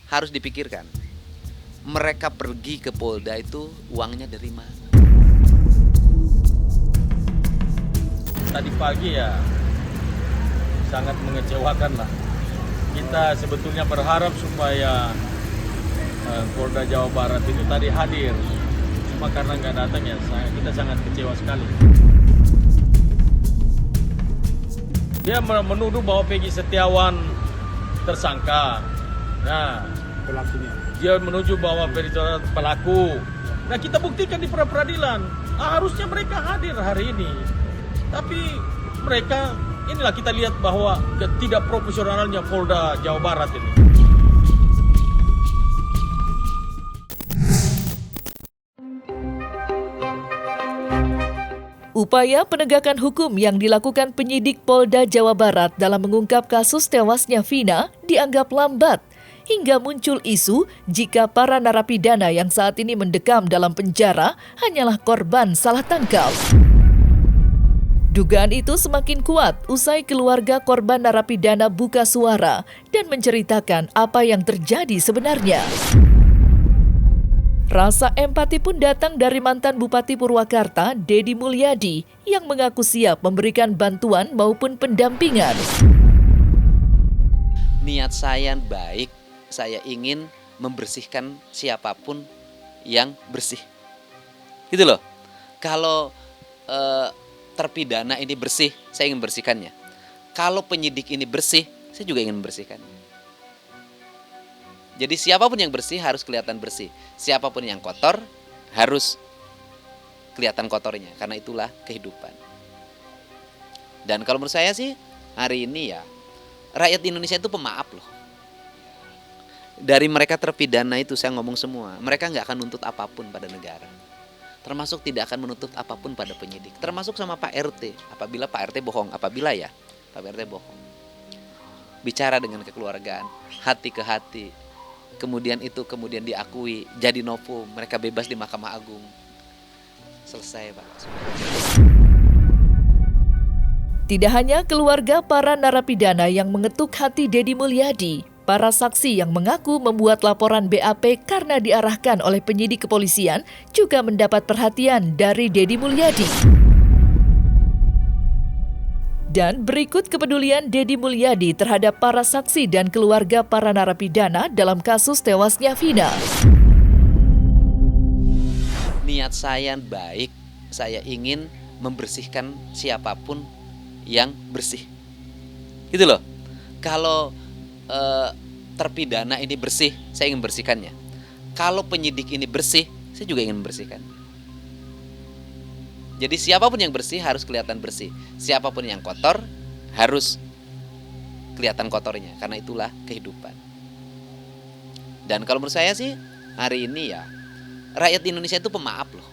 harus dipikirkan. Mereka pergi ke Polda itu uangnya dari mana? Tadi pagi ya sangat mengecewakan lah. Kita sebetulnya berharap supaya Polda Jawa Barat itu tadi hadir. Cuma karena nggak datang ya kita sangat kecewa sekali. Dia menuduh bahwa Peggy Setiawan tersangka. Nah, Pelakunya. dia menuju bahwa Peggy Setiawan pelaku. Nah, kita buktikan di pra-peradilan. Harusnya mereka hadir hari ini. Tapi mereka, inilah kita lihat bahwa ketidakprofesionalnya Polda Jawa Barat ini. Upaya penegakan hukum yang dilakukan penyidik Polda Jawa Barat dalam mengungkap kasus tewasnya Vina dianggap lambat, hingga muncul isu jika para narapidana yang saat ini mendekam dalam penjara hanyalah korban salah tangkap. Dugaan itu semakin kuat usai keluarga korban narapidana buka suara dan menceritakan apa yang terjadi sebenarnya. Rasa empati pun datang dari mantan Bupati Purwakarta, Deddy Mulyadi, yang mengaku siap memberikan bantuan maupun pendampingan. Niat saya baik, saya ingin membersihkan siapapun yang bersih. Gitu loh. Kalau terpidana ini bersih, saya ingin bersihkannya. Kalau penyidik ini bersih, saya juga ingin membersihkannya. Jadi siapapun yang bersih harus kelihatan bersih. Siapapun yang kotor harus kelihatan kotornya. Karena itulah kehidupan. Dan kalau menurut saya sih hari ini ya rakyat Indonesia itu pemaaf loh. Dari mereka terpidana itu saya ngomong semua. Mereka nggak akan nuntut apapun pada negara. Termasuk tidak akan menuntut apapun pada penyidik. Termasuk sama Pak RT. Apabila Pak RT bohong. Apabila ya Pak RT bohong. Bicara dengan kekeluargaan. Hati ke hati. Kemudian diakui, jadi novum, mereka bebas di Mahkamah Agung. Selesai, Pak. Tidak hanya keluarga para narapidana yang mengetuk hati Deddy Mulyadi, para saksi yang mengaku membuat laporan BAP karena diarahkan oleh penyidik kepolisian juga mendapat perhatian dari Deddy Mulyadi. Dan berikut kepedulian Deddy Mulyadi terhadap para saksi dan keluarga para narapidana dalam kasus tewasnya Vina. Niat saya baik, saya ingin membersihkan siapapun yang bersih. Gitu loh. Kalau terpidana ini bersih, saya ingin membersihkannya. Kalau penyidik ini bersih, saya juga ingin membersihkan. Jadi siapapun yang bersih harus kelihatan bersih. Siapapun yang kotor harus kelihatan kotornya. Karena itulah kehidupan. Dan kalau menurut saya sih hari ini ya rakyat Indonesia itu pemaaf loh.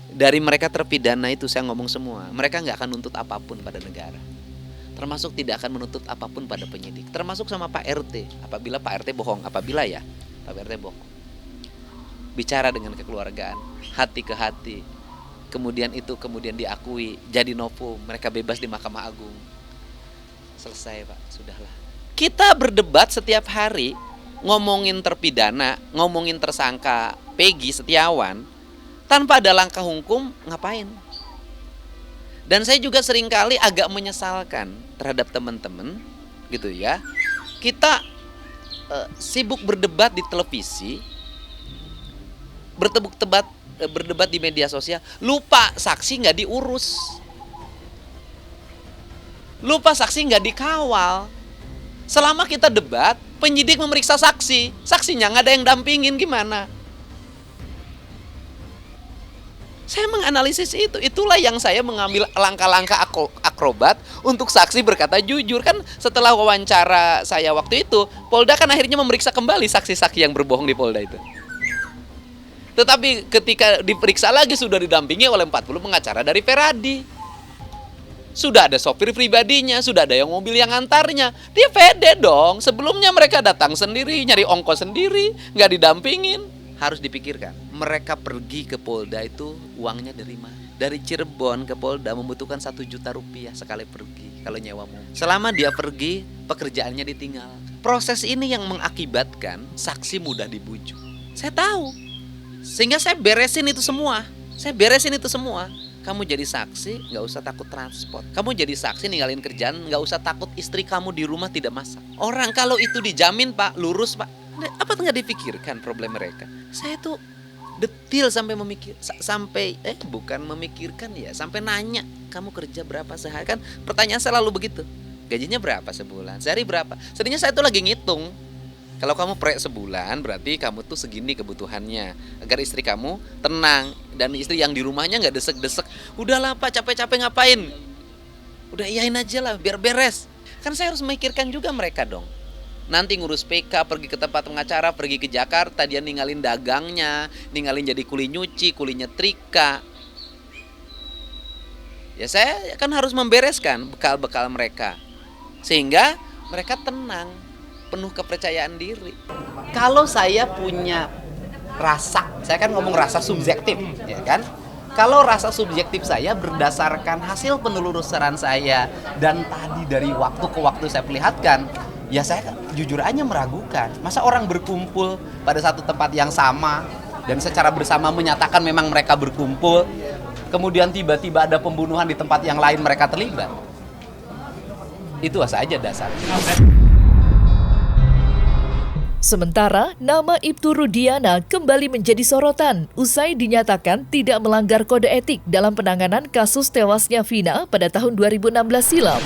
Dari mereka terpidana itu saya ngomong semua. Mereka nggak akan nuntut apapun pada negara. Termasuk tidak akan menuntut apapun pada penyidik. Termasuk sama Pak RT. Apabila Pak RT bohong. Apabila ya Pak RT bohong. Bicara dengan kekeluargaan. Hati ke hati. Kemudian diakui, jadi novum, mereka bebas di Mahkamah Agung. Selesai, Pak, sudahlah. Kita berdebat setiap hari, ngomongin terpidana, ngomongin tersangka Peggy Setiawan, tanpa ada langkah hukum, ngapain? Dan saya juga seringkali agak menyesalkan terhadap teman-teman, gitu ya. Kita sibuk berdebat di televisi, berdebat di media sosial, lupa saksi nggak diurus, lupa saksi nggak dikawal. Selama kita debat, penyidik memeriksa saksi, saksinya nggak ada yang dampingin, gimana? Saya menganalisis itu, itulah yang saya mengambil langkah-langkah akrobat untuk saksi berkata jujur. Kan setelah wawancara saya waktu itu, Polda kan akhirnya memeriksa kembali saksi-saksi yang berbohong di Polda itu. Tetapi ketika diperiksa lagi sudah didampingi oleh 40 pengacara dari Feradi. Sudah ada sopir pribadinya, sudah ada yang mobil yang antarnya. Dia pede dong, sebelumnya mereka datang sendiri, nyari ongkos sendiri, nggak didampingin. harus dipikirkan. Mereka pergi ke Polda itu uangnya dari mana? Dari Cirebon ke Polda membutuhkan 1 juta rupiah sekali pergi kalau nyewa mobil. Selama dia pergi, pekerjaannya ditinggal. Proses ini yang mengakibatkan saksi mudah dibujuk. Saya tahu. Sehingga saya beresin itu semua. Kamu jadi saksi, nggak usah takut transport. Kamu jadi saksi ninggalin kerjaan, nggak usah takut istri kamu di rumah tidak masak. Orang kalau itu dijamin Pak, lurus Pak. Apa nggak dipikirkan problem mereka? Saya tuh detil sampai bukan memikirkan ya, sampai nanya, kamu kerja berapa sehari? Kan pertanyaan selalu begitu. Gajinya berapa sebulan? Sehari berapa? Sebenarnya saya tuh lagi ngitung. Kalau kamu proyek sebulan, berarti kamu tuh segini kebutuhannya. Agar istri kamu tenang. Dan istri yang di rumahnya gak desek-desek. Udahlah Pak, capek-capek ngapain? Udah iyain aja lah, biar beres. Kan saya harus memikirkan juga mereka dong. Nanti ngurus PK, pergi ke tempat pengacara, pergi ke Jakarta, dia ninggalin dagangnya, ninggalin jadi kuli nyuci, kuli nyetrika. Ya saya kan harus membereskan bekal-bekal mereka. Sehingga mereka tenang, penuh kepercayaan diri. Kalau saya punya rasa, saya kan ngomong rasa subjektif, ya kan? Kalau rasa subjektif saya berdasarkan hasil penelusuran saya dan tadi dari waktu ke waktu saya perlihatkan, ya saya jujur aja meragukan. Masa orang berkumpul pada satu tempat yang sama dan secara bersama menyatakan memang mereka berkumpul, kemudian tiba-tiba ada pembunuhan di tempat yang lain mereka terlibat? Itu saja dasarnya. Sementara, nama Ibtu Rudiana kembali menjadi sorotan usai dinyatakan tidak melanggar kode etik dalam penanganan kasus tewasnya Vina pada tahun 2016 silam.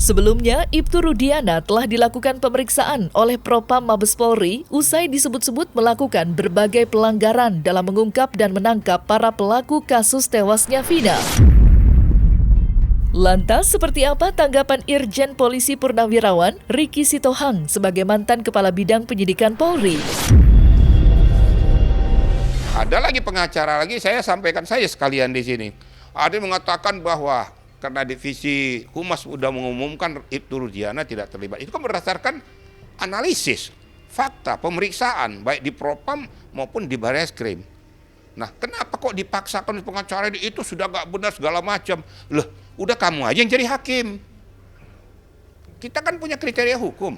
Sebelumnya, Ibtu Rudiana telah dilakukan pemeriksaan oleh Propam Mabes Polri usai disebut-sebut melakukan berbagai pelanggaran dalam mengungkap dan menangkap para pelaku kasus tewasnya Vina. Lantas, seperti apa tanggapan Irjen Polisi Purnawirawan Riki Sitohang sebagai mantan Kepala Bidang Penyidikan Polri? Ada lagi pengacara lagi, saya sampaikan saja sekalian di sini. Ada yang mengatakan bahwa karena Divisi Humas sudah mengumumkan Ibtu Rudiana tidak terlibat. Itu kan berdasarkan analisis, fakta, pemeriksaan, baik di Propam maupun di Bareskrim. Nah, kenapa kok dipaksakan pengacara itu sudah gak benar segala macam? Loh, udah kamu aja yang jadi hakim. Kita kan punya kriteria hukum.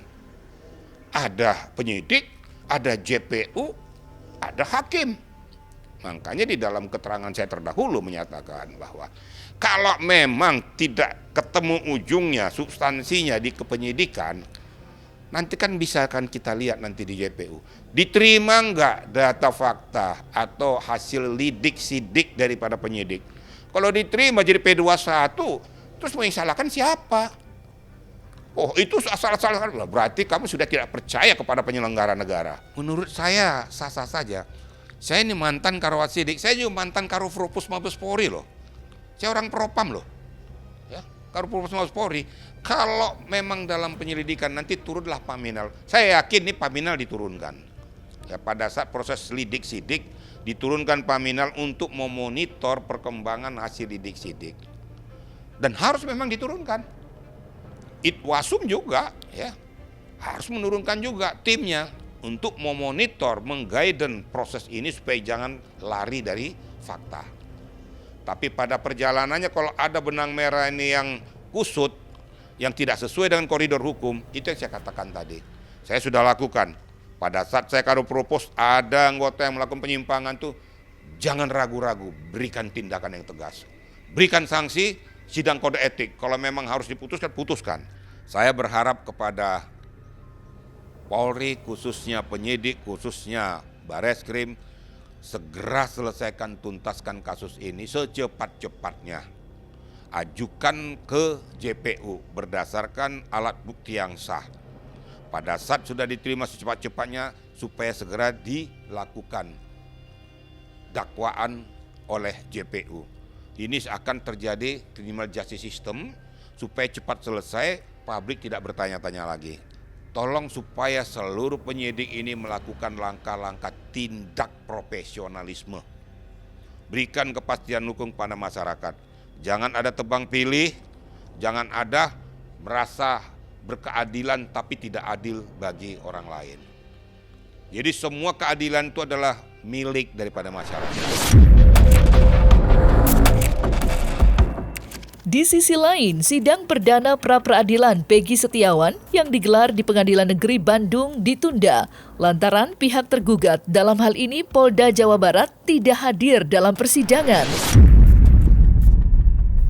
Ada penyidik, ada JPU, ada hakim. Makanya di dalam keterangan saya terdahulu menyatakan bahwa kalau memang tidak ketemu ujungnya, substansinya di kepenyidikan, nanti kan bisa kan kita lihat nanti di JPU. Diterima enggak data fakta atau hasil lidik sidik daripada penyidik? Kalau diterima jadi P21, terus mau yang salahkan siapa? Oh itu asal-asalkan, berarti kamu sudah tidak percaya kepada penyelenggara negara. Menurut saya sah-sah saja. Saya ini mantan Karwasidik, saya juga mantan Karupropus Mabes Polri loh. Saya orang Propam loh. Ya, Karupropus Mabes Polri. Kalau memang dalam penyelidikan nanti turunlah Paminal. Saya yakin nih Paminal diturunkan. Ya, pada saat proses lidik-sidik diturunkan Paminal untuk memonitor perkembangan hasil lidik-sidik. Dan harus memang diturunkan. Itwasum juga ya harus menurunkan juga timnya untuk memonitor, mengguidance proses ini supaya jangan lari dari fakta. Tapi pada perjalanannya kalau ada benang merah ini yang kusut, yang tidak sesuai dengan koridor hukum, itu yang saya katakan tadi. Saya sudah lakukan. Pada saat saya Karupropos ada anggota yang melakukan penyimpangan tuh, jangan ragu-ragu, berikan tindakan yang tegas. Berikan sanksi, sidang kode etik. Kalau memang harus diputuskan, putuskan. Saya berharap kepada Polri, khususnya penyidik, khususnya Bareskrim, segera selesaikan tuntaskan kasus ini secepat-cepatnya. Ajukan ke JPU berdasarkan alat bukti yang sah. Pada saat sudah diterima secepat-cepatnya supaya segera dilakukan dakwaan oleh JPU. Ini akan terjadi criminal justice system supaya cepat selesai, publik tidak bertanya-tanya lagi. Tolong supaya seluruh penyidik ini melakukan langkah-langkah tindak profesionalisme. Berikan kepastian hukum kepada masyarakat. Jangan ada tebang pilih, jangan ada merasa berkeadilan tapi tidak adil bagi orang lain. Jadi semua keadilan itu adalah milik daripada masyarakat. Di sisi lain, sidang perdana pra-peradilan Peggy Setiawan yang digelar di Pengadilan Negeri Bandung ditunda lantaran pihak tergugat, dalam hal ini Polda Jawa Barat, tidak hadir dalam persidangan.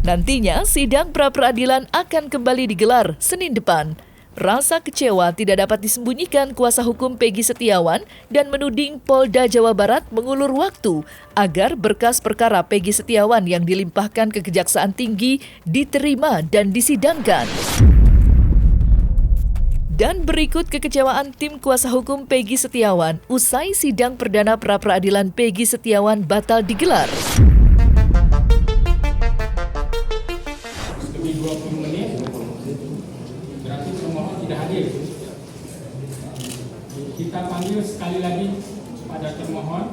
Nantinya, sidang pra-peradilan akan kembali digelar Senin depan. Rasa kecewa tidak dapat disembunyikan kuasa hukum Peggy Setiawan dan menuding Polda Jawa Barat mengulur waktu agar berkas perkara Peggy Setiawan yang dilimpahkan ke Kejaksaan Tinggi diterima dan disidangkan. Dan berikut kekecewaan tim kuasa hukum Peggy Setiawan usai sidang perdana pra-peradilan Peggy Setiawan batal digelar. Lebih 20 menit berarti pemohon tidak hadir. Kita panggil sekali lagi pada termohon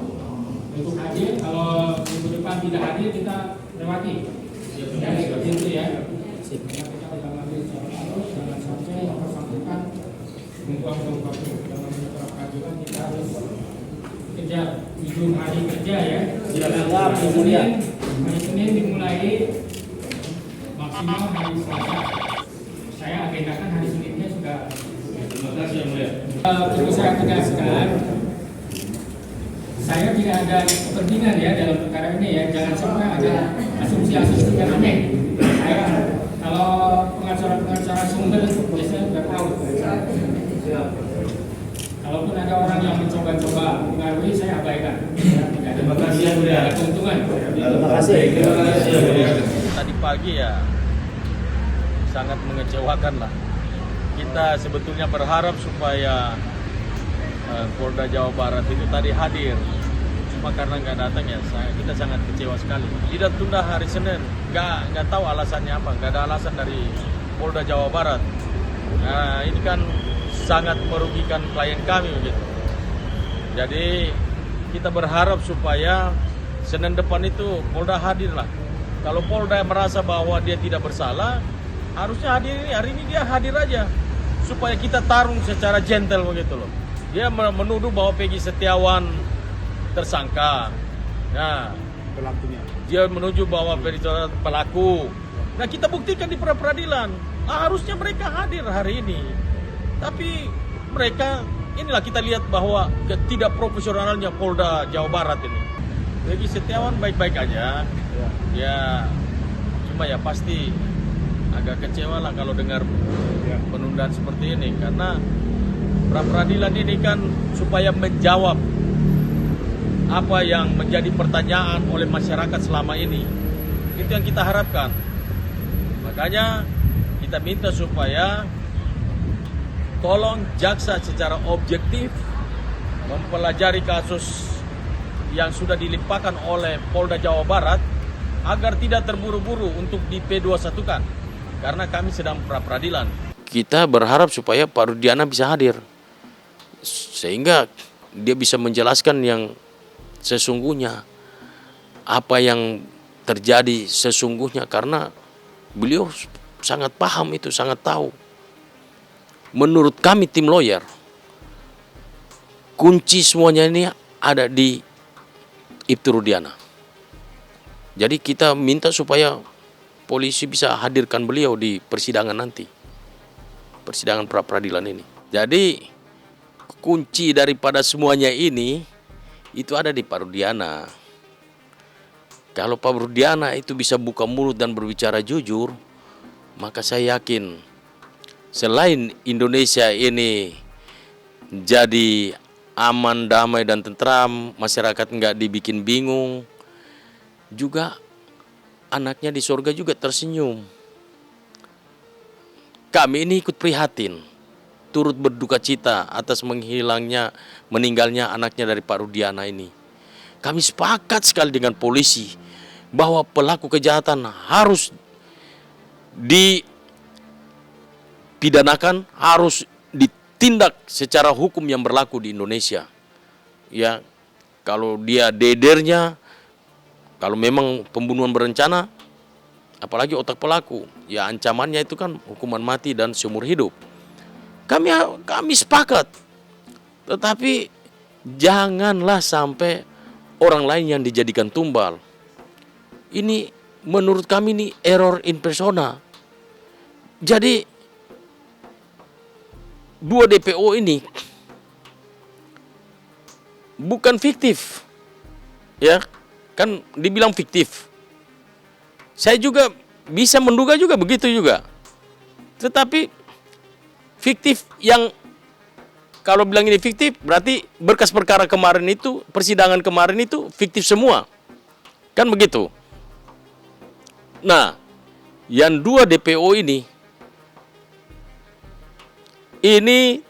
untuk hadir. Kalau minggu depan tidak hadir, kita lewati. Ya, seperti itu ya. Kita dalam ambil harus jangan sampai yang bersangkutan membuang-buang waktu dalam peradilan. Kita harus kejar ujung hari kerja ya. Hari Senin dimulai maksimal hari Selasa. Saya agendakan hari Seninnya sudah. Terima kasih yang mulia. Perlu saya tegaskan, saya tidak ada kepentingan ya dalam perkara ini ya. Jangan sampai ada asumsi-asumsi yang aneh. Saya kalau pengacara sumber biasanya sudah tahu. Kalaupun ada orang yang mencoba-coba mengaruhi, saya abaikan. Terima kasih yang mulia. Ada keuntungan. Terima kasih yang mulia. Tadi pagi ya sangat mengecewakan lah. Kita sebetulnya berharap supaya Polda Jawa Barat itu tadi hadir. Cuma karena nggak datang ya, kita sangat kecewa sekali. Tidak tunda hari Senin, nggak tahu alasannya apa, nggak ada alasan dari Polda Jawa Barat. Nah ini kan sangat merugikan klien kami begitu. Jadi kita berharap supaya Senin depan itu Polda hadir lah. Kalau Polda merasa bahwa dia tidak bersalah, harusnya hadir ini, hari ini dia hadir aja supaya kita tarung secara gentle begitu loh. Dia menuduh bahwa Peggy Setiawan tersangka. Nah, pelakunya. Dia menuju bahwa Peggy Setiawan pelaku. Nah, kita buktikan di peradilan. Nah, harusnya mereka hadir hari ini. Tapi mereka, inilah kita lihat bahwa ketidakprofesionalnya Polda Jawa Barat ini. Peggy Setiawan baik-baik aja. Ya, cuma ya pasti agak kecewa lah kalau dengar penundaan seperti ini, karena pra-peradilan ini kan supaya menjawab apa yang menjadi pertanyaan oleh masyarakat selama ini. Itu yang kita harapkan. Makanya kita minta supaya tolong jaksa secara objektif mempelajari kasus yang sudah dilimpahkan oleh Polda Jawa Barat agar tidak terburu-buru untuk di P21-kan. Karena kami sedang pra-peradilan. Kita berharap supaya Pak Rudiana bisa hadir. Sehingga dia bisa menjelaskan yang sesungguhnya. Apa yang terjadi sesungguhnya. Karena beliau sangat paham itu, sangat tahu. Menurut kami tim lawyer, kunci semuanya ini ada di Ibtu Rudiana. Jadi kita minta supaya polisi bisa hadirkan beliau di persidangan nanti. Persidangan pra-peradilan ini. Jadi kunci daripada semuanya ini itu ada di Pak Rudiana. Kalau Pak Rudiana itu bisa buka mulut dan berbicara jujur, maka saya yakin selain Indonesia ini jadi aman, damai dan tentram, masyarakat nggak dibikin bingung, juga anaknya di surga juga tersenyum. Kami ini ikut prihatin, turut berduka cita atas meninggalnya anaknya dari Pak Rudiana ini. Kami sepakat sekali dengan polisi bahwa pelaku kejahatan harus dipidanakan, harus ditindak secara hukum yang berlaku di Indonesia. Ya, kalau dia dedernya, kalau memang pembunuhan berencana, apalagi otak pelaku, ya ancamannya itu kan hukuman mati dan seumur hidup. Kami sepakat. Tetapi janganlah sampai orang lain yang dijadikan tumbal. Ini menurut kami ini error in persona. Jadi 2 DPO ini bukan fiktif. Ya, kan dibilang fiktif. Saya juga bisa menduga juga begitu juga. Tetapi fiktif yang kalau bilang ini fiktif berarti berkas perkara kemarin itu, persidangan kemarin itu fiktif semua. Kan begitu. Nah, yang 2 DPO ini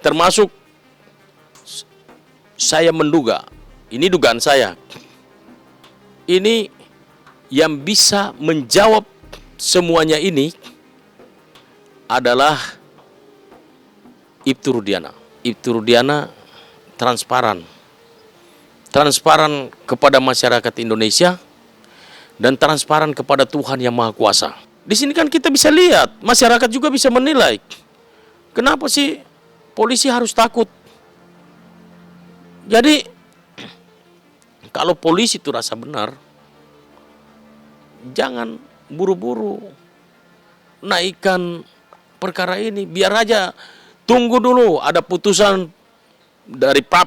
termasuk saya menduga, ini dugaan saya. Ini yang bisa menjawab semuanya ini adalah Ibtu Rudiana. Ibtu Rudiana transparan kepada masyarakat Indonesia dan transparan kepada Tuhan Yang Maha Kuasa. Di sini kan kita bisa lihat, masyarakat juga bisa menilai. Kenapa sih polisi harus takut? Jadi kalau polisi itu rasa benar, jangan buru-buru naikkan perkara ini. Biar aja tunggu dulu ada putusan dari pra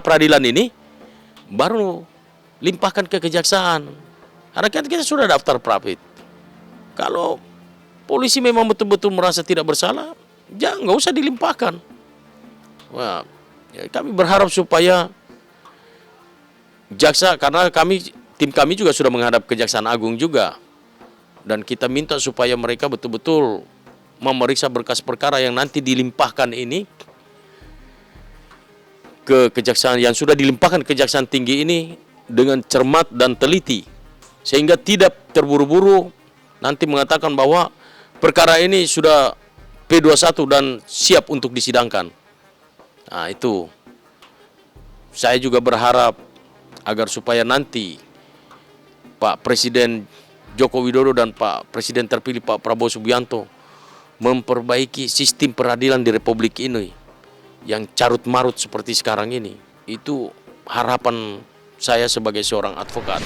peradilan ini, baru limpahkan ke kejaksaan. Karena kita sudah daftar prapit. Kalau polisi memang betul-betul merasa tidak bersalah, jangan, nggak usah dilimpahkan. Wah, ya, kami berharap supaya jaksa, karena tim kami juga sudah menghadap Kejaksaan Agung juga, dan kita minta supaya mereka betul-betul memeriksa berkas perkara yang nanti dilimpahkan ini ke kejaksaan, yang sudah dilimpahkan ke Kejaksaan Tinggi ini dengan cermat dan teliti, sehingga tidak terburu-buru nanti mengatakan bahwa perkara ini sudah P21 dan siap untuk disidangkan. Nah, itu saya juga berharap agar supaya nanti Pak Presiden Joko Widodo dan Pak Presiden terpilih Pak Prabowo Subianto memperbaiki sistem peradilan di Republik ini yang carut-marut seperti sekarang ini. Itu harapan saya sebagai seorang advokat.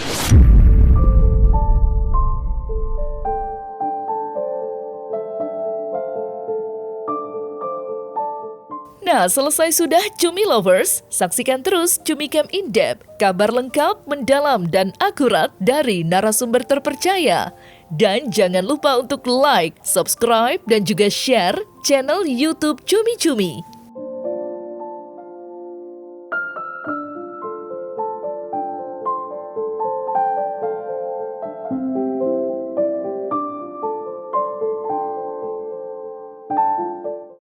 Nah, selesai sudah Cumi Lovers, saksikan terus Cumi Camp In-Depth, kabar lengkap, mendalam, dan akurat dari narasumber terpercaya. Dan jangan lupa untuk like, subscribe, dan juga share channel YouTube Cumi Cumi.